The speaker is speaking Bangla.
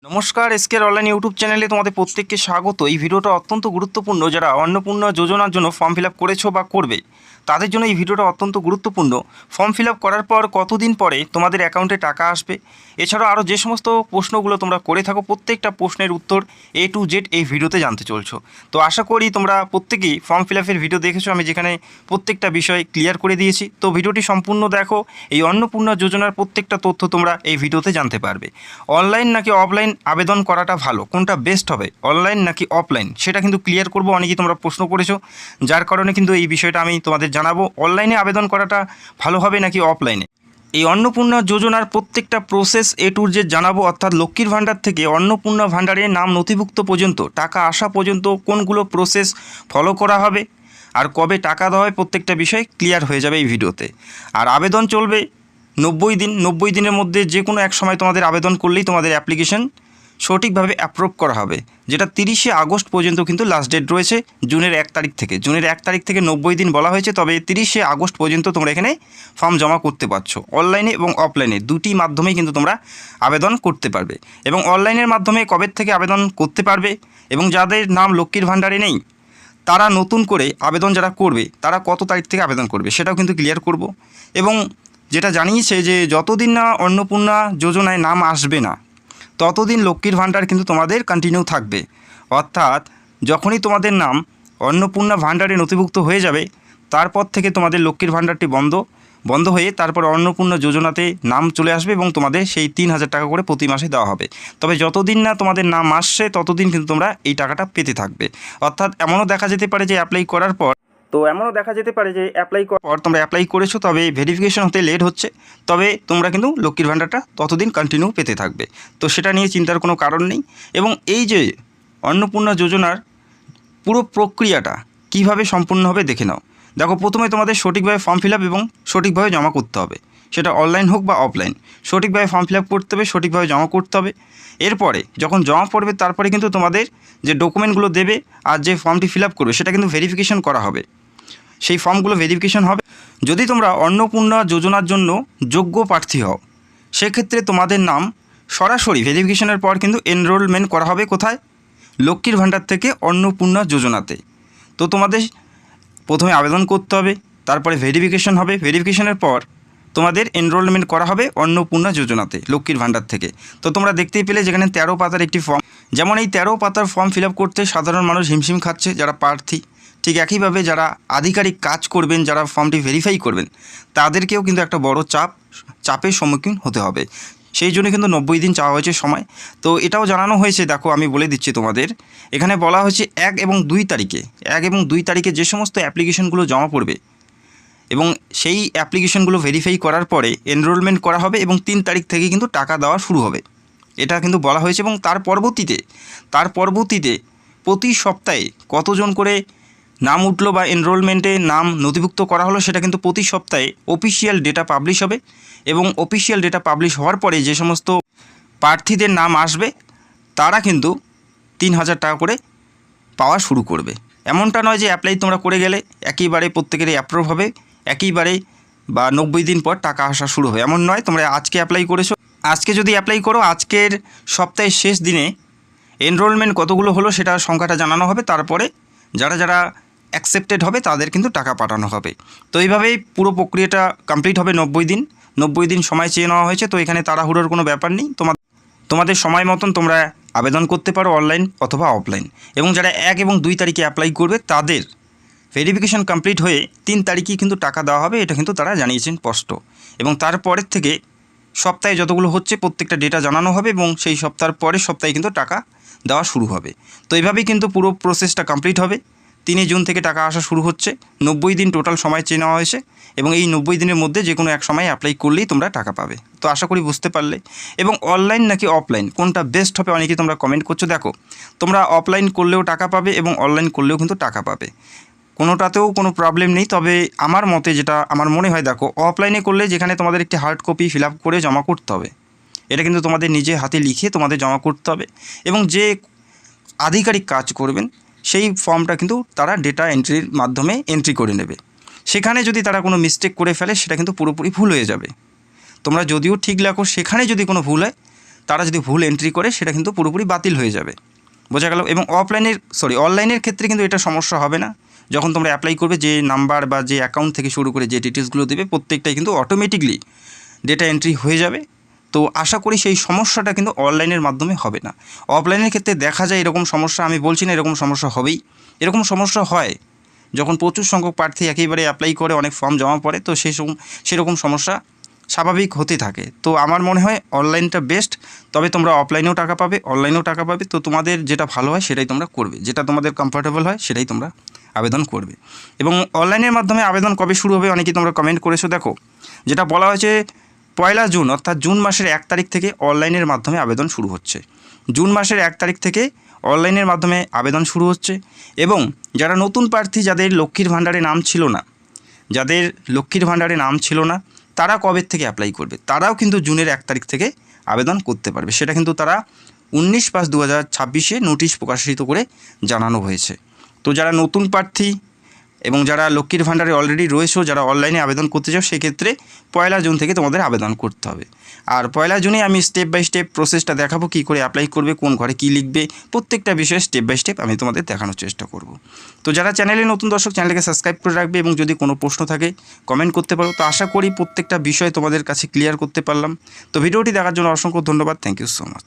নমস্কার, এসকের অনলাইন ইউটিউব চ্যানেলে তোমাদের প্রত্যেককে স্বাগত। এই ভিডিওটা অত্যন্ত গুরুত্বপূর্ণ। যারা অন্নপূর্ণা যোজনার জন্য ফর্ম ফিল আপ করেছো বা করবে তাদের জন্য এই ভিডিওটা অত্যন্ত গুরুত্বপূর্ণ। ফর্ম ফিল আপ করার পর কতদিন পরে তোমাদের অ্যাকাউন্টে টাকা আসবে, এছাড়াও আরও যে সমস্ত প্রশ্নগুলো তোমরা করে থাকো প্রত্যেকটা প্রশ্নের উত্তর A to Z এই ভিডিওতে জানতে চলছো। তো আশা করি তোমরা প্রত্যেকেই ফর্ম ফিল আপের ভিডিও দেখেছো, আমি যেখানে প্রত্যেকটা বিষয় ক্লিয়ার করে দিয়েছি। তো ভিডিওটি সম্পূর্ণ দেখো, এই অন্নপূর্ণা যোজনার প্রত্যেকটা তথ্য তোমরা এই ভিডিওতে জানতে পারবে। অনলাইন নাকি অফলাইন আবেদন করাটা ভালো, কোনটা বেস্ট হবে, অনলাইন নাকি অফলাইন, সেটা কিন্তু ক্লিয়ার করবো। অনেকেই তোমরা প্রশ্ন করেছো, যার কারণে কিন্তু এই বিষয়টা আমি তোমাদের জানাবো। অনলাইনে আবেদন করাটা ভালো হবে নাকি অফলাইনে, এই অন্নপূর্ণা যোজনার প্রত্যেকটা প্রসেস A to Z জানাবো। অর্থাৎ লক্ষ্মীর ভাণ্ডার থেকে অন্নপূর্ণা ভাণ্ডারে নাম নথিভুক্ত পর্যন্ত টাকা আসা পর্যন্ত কোনগুলো প্রসেস ফলো করা হবে আর কবে টাকা দেওয়া হয়, প্রত্যেকটা বিষয় ক্লিয়ার হয়ে যাবে এই ভিডিওতে। আর আবেদন চলবে 90 দিনের মধ্যে যে কোনো এক সময় তোমাদের আবেদন করলেই তোমাদের অ্যাপ্লিকেশন সঠিকভাবে অ্যাপ্রুভ করা হবে, যেটা 30শে আগস্ট পর্যন্ত কিন্তু লাস্ট ডেট রয়েছে। জুনের 1 তারিখ থেকে 90 দিন বলা হয়েছে, তবে 30শে আগস্ট পর্যন্ত তোমরা এখানে ফর্ম জমা করতে পারছো। অনলাইনে এবং অফলাইনে দুটি মাধ্যমেই কিন্তু তোমরা আবেদন করতে পারবে। এবং অনলাইনের মাধ্যমে কবে থেকে আবেদন করতে পারবে এবং যাদের নাম লক্ষ্মীর ভাণ্ডারে নেই তারা নতুন করে আবেদন যারা করবে তারা কত তারিখ থেকে আবেদন করবে সেটাও কিন্তু ক্লিয়ার করব। এবং যেটা জানিয়েছে যে যতদিন না অন্নপূর্ণা যোজনায় নাম আসবে না ততদিন লক্ষ্মীর ভাণ্ডার কিন্তু তোমাদের কন্টিনিউ থাকবে। অর্থাৎ যখনই তোমাদের নাম অন্নপূর্ণা ভাণ্ডারে নথিভুক্ত হয়ে যাবে তারপর থেকে তোমাদের লক্ষ্মীর ভাণ্ডারটি বন্ধ হয়ে তারপর অন্নপূর্ণা যোজনাতে নাম চলে আসবে এবং তোমাদের সেই 3000 টাকা করে প্রতি মাসে দেওয়া হবে। তবে যতদিন না তোমাদের নাম আসছে ততদিন কিন্তু তোমরা এই টাকাটা পেতে থাকবে। অর্থাৎ এমনও দেখা যেতে পারে যে অ্যাপ্লাই করার পর তোমরা অ্যাপ্লাই করেছো, তবে ভেরিফিকেশন হতে লেট হচ্ছে, তবে তোমরা কিন্তু লক্ষ্মীর ভাণ্ডারটা ততদিন কন্টিনিউ পেতে থাকবে। তো সেটা নিয়ে চিন্তার কোনো কারণ নেই। এবং এই যে অন্নপূর্ণা যোজনার পুরো প্রক্রিয়াটা কিভাবে সম্পূর্ণ হবে দেখে নাও। দেখো, প্রথমে তোমাদের সঠিকভাবে ফর্ম ফিল আপ এবং সঠিকভাবে জমা করতে হবে, সেটা অনলাইন হোক বা অফলাইন। সঠিকভাবে ফর্ম ফিল আপ করতে হবে, সঠিকভাবে জমা করতে হবে। এরপরে যখন জমা পড়বে তারপরে কিন্তু তোমাদের যে ডকুমেন্টগুলো দেবে আর যে ফর্মটি ফিল আপ করবে সেটা কিন্তু ভেরিফিকেশন করা হবে। সেই ফর্মগুলো ভেরিফিকেশন হবে। যদি তোমরা অন্নপূর্ণা যোজনার জন্য যোগ্য প্রার্থী হও সেক্ষেত্রে তোমাদের নাম সরাসরি ভেরিফিকেশনের পর কিন্তু এনরোলমেন্ট করা হবে। কোথায়? লক্ষ্মীর ভাণ্ডার থেকে অন্নপূর্ণা যোজনাতে। তো তোমাদের প্রথমে আবেদন করতে হবে, তারপরে ভেরিফিকেশন হবে, ভেরিফিকেশনের পর তোমাদের এনরোলমেন্ট করা হবে অন্নপূর্ণা যোজনাতে লক্ষ্মীর ভাণ্ডার থেকে। তো তোমরা দেখতেই পেলে যেখানে 13 পাতার একটি ফর্ম, যেমন এই 13 পাতার ফর্ম ফিল আপ করতে সাধারণ মানুষ হিমশিম খাচ্ছে যারা প্রার্থী, ঠিক একইভাবে যারা আধিকারিক কাজ করবেন, যারা ফর্মটি ভেরিফাই করবেন তাদেরকেও কিন্তু একটা বড় চাপের সম্মুখীন হতে হবে। সেই জন্য কিন্তু 90 দিন চাওয়া হয়েছে সময়। তো এটাও জানানো হয়েছে, দেখো আমি বলে দিচ্ছি তোমাদের, এখানে বলা হয়েছে 1 এবং 2 তারিখে যে সমস্ত অ্যাপ্লিকেশনগুলো জমা পড়বে এবং সেই অ্যাপ্লিকেশনগুলো ভেরিফাই করার পরে এনরোলমেন্ট করা হবে এবং 3 তারিখ থেকে কিন্তু টাকা দেওয়া শুরু হবে, এটা কিন্তু বলা হয়েছে। এবং তার পরবর্তীতে প্রতি সপ্তাহে কতজন করে নাম উঠলো বা এনরোলমেন্টে নাম নথিভুক্ত করা হলো সেটা কিন্তু প্রতি সপ্তাহে অফিসিয়াল ডেটা পাবলিশ হবে। এবং অফিসিয়াল ডেটা পাবলিশ হওয়ার পরে যে সমস্ত প্রার্থীদের নাম আসবে তারা কিন্তু 3000 টাকা করে পাওয়া শুরু করবে। এমনটা নয় যে অ্যাপ্লাই তোমরা করে গেলে একেবারে প্রত্যেকেরই অ্যাপ্রুভ হবে একেবারে বা 90 দিন পর টাকা আসা শুরু হবে, এমন নয়। তোমরা আজকে অ্যাপ্লাই করেছো, আজকে যদি অ্যাপ্লাই করো আজকের সপ্তাহের শেষ দিনে এনরোলমেন্ট কতগুলো হলো সেটা সংখ্যাটা জানানো হবে। তারপরে যারা অ্যাকসেপ্টেড হবে তাদের কিন্তু টাকা পাঠানো হবে। তো এইভাবেই পুরো প্রক্রিয়াটা কমপ্লিট হবে। 90 দিন সময় চেয়ে নেওয়া হয়েছে। তো এখানে তাড়াহুড়োর কোনো ব্যাপার নেই, তোমাদের সময় মতন তোমরা আবেদন করতে পারো অনলাইন অথবা অফলাইন। এবং যারা 1 এবং 2 তারিখে অ্যাপ্লাই করবে তাদের ভেরিফিকেশন কমপ্লিট হয়ে 3 তারিখেই কিন্তু টাকা দেওয়া হবে, এটা কিন্তু তারা জানিয়েছেন স্পষ্ট। এবং তারপরের থেকে সপ্তাহে যতগুলো হচ্ছে প্রত্যেকটা ডেটা জানানো হবে এবং সেই সপ্তাহের পরের সপ্তাহে কিন্তু টাকা দেওয়া শুরু হবে। তো এইভাবেই কিন্তু পুরো প্রসেসটা কমপ্লিট হবে। 3 জুন থেকে টাকা আসা শুরু হচ্ছে। 90 দিন টোটাল সময় চেয়ে নেওয়া হয়েছে এবং এই 90 দিনের মধ্যে যে কোনো এক সময় অ্যাপ্লাই করলেই তোমরা টাকা পাবে। তো আশা করি বুঝতে পারলে। এবং অনলাইন নাকি অফলাইন কোনটা বেস্ট হবে অনেকেই তোমরা কমেন্ট করছো। দেখো, তোমরা অফলাইন করলেও টাকা পাবে এবং অনলাইন করলেও কিন্তু টাকা পাবে, কোনোটাতেও কোনো প্রবলেম নেই। তবে আমার মতে যেটা আমার মনে হয়, দেখো অফলাইনে করলে যেখানে তোমাদের একটি হার্ড কপি ফিল আপ করে জমা করতে হবে, এটা কিন্তু তোমাদের নিজে হাতে লিখে তোমাদের জমা করতে হবে। এবং যে আধিকারিক কাজ করবেন সেই ফর্মটা কিন্তু তারা ডেটা এন্ট্রির মাধ্যমে এন্ট্রি করে নেবে। সেখানে যদি তারা কোনো মিস্টেক করে ফেলে সেটা কিন্তু পুরোপুরি ভুল হয়ে যাবে। তোমরা যদিও ঠিক লেখো, সেখানে যদি কোনো ভুল হয় তারা যদি ভুল এন্ট্রি করে সেটা কিন্তু পুরোপুরি বাতিল হয়ে যাবে, বোঝা গেল। এবং অনলাইনের ক্ষেত্রে কিন্তু এটা সমস্যা হবে না। যখন তোমরা অ্যাপ্লাই করবে, যে নাম্বার বা যে অ্যাকাউন্ট থেকে শুরু করে যে ডিটেলসগুলো দেবে প্রত্যেকটাই কিন্তু অটোমেটিকলি ডেটা এন্ট্রি হয়ে যাবে। তো আশা করি সেই সমস্যাটা কিন্তু অনলাইনের মাধ্যমে হবে না। অফলাইনের ক্ষেত্রে দেখা যায় এরকম সমস্যা, আমি বলছি না এরকম সমস্যা হবেই, এরকম সমস্যা হয় যখন প্রচুর সংখ্যক প্রার্থী একেবারে অ্যাপ্লাই করে, অনেক ফর্ম জমা পড়ে, তো সেরকম সমস্যা স্বাভাবিক হতে থাকে। তো আমার মনে হয় অনলাইনটা বেস্ট, তবে তোমরা অফলাইনেও টাকা পাবে, অনলাইনেও টাকা পাবে। তো তোমাদের যেটা ভালো হয় সেটাই তোমরা করবে, যেটা তোমাদের কমফোর্টেবল হয় সেটাই তোমরা আবেদন করবে। এবং অনলাইনের মাধ্যমে আবেদন কবে শুরু হবে অনেকেই তোমরা কমেন্ট করেছো, দেখো যেটা বলা হয়েছে 1 জুন, অর্থাৎ জুন মাসের 1 তারিখ থেকে অনলাইনের মাধ্যমে আবেদন শুরু হচ্ছে। জুন মাসের 1 তারিখ থেকে অনলাইনের মাধ্যমে আবেদন শুরু হচ্ছে। এবং যারা নতুন প্রার্থী, যাদের লক্ষ্মীর ভাণ্ডারে নাম ছিল না, তারা কবে থেকে অ্যাপ্লাই করবে, তারাও কিন্তু জুনের 1 তারিখ থেকে আবেদন করতে পারবে। সেটা কিন্তু তারা 19/5/2026 নোটিশ প্রকাশিত করে জানানো হয়েছে। তো যারা নতুন প্রার্থী এবং যারা লক্ষ্মীর ভাণ্ডারে অলরেডি রয়েছে, যারা অনলাইনে আবেদন করতে চাও, সেক্ষেত্রে 1 জুন থেকে তোমাদের আবেদন করতে হবে। আর 1 জুনে আমি স্টেপ বাই স্টেপ প্রসেসটা দেখাবো, কী করে অ্যাপ্লাই করবে, কোন ঘরে কী লিখবে, প্রত্যেকটা বিষয়ে স্টেপ বাই স্টেপ আমি তোমাদের দেখানোর চেষ্টা করব। তো যারা চ্যানেলে নতুন দর্শক, চ্যানেলকে সাবস্ক্রাইব করে রাখবে এবং যদি কোনো প্রশ্ন থাকে কমেন্ট করতে পারো। তো আশা করি প্রত্যেকটা বিষয় তোমাদের কাছে ক্লিয়ার করতে পারলাম। তো ভিডিওটি দেখার জন্য অসংখ্য ধন্যবাদ। Thank you so much.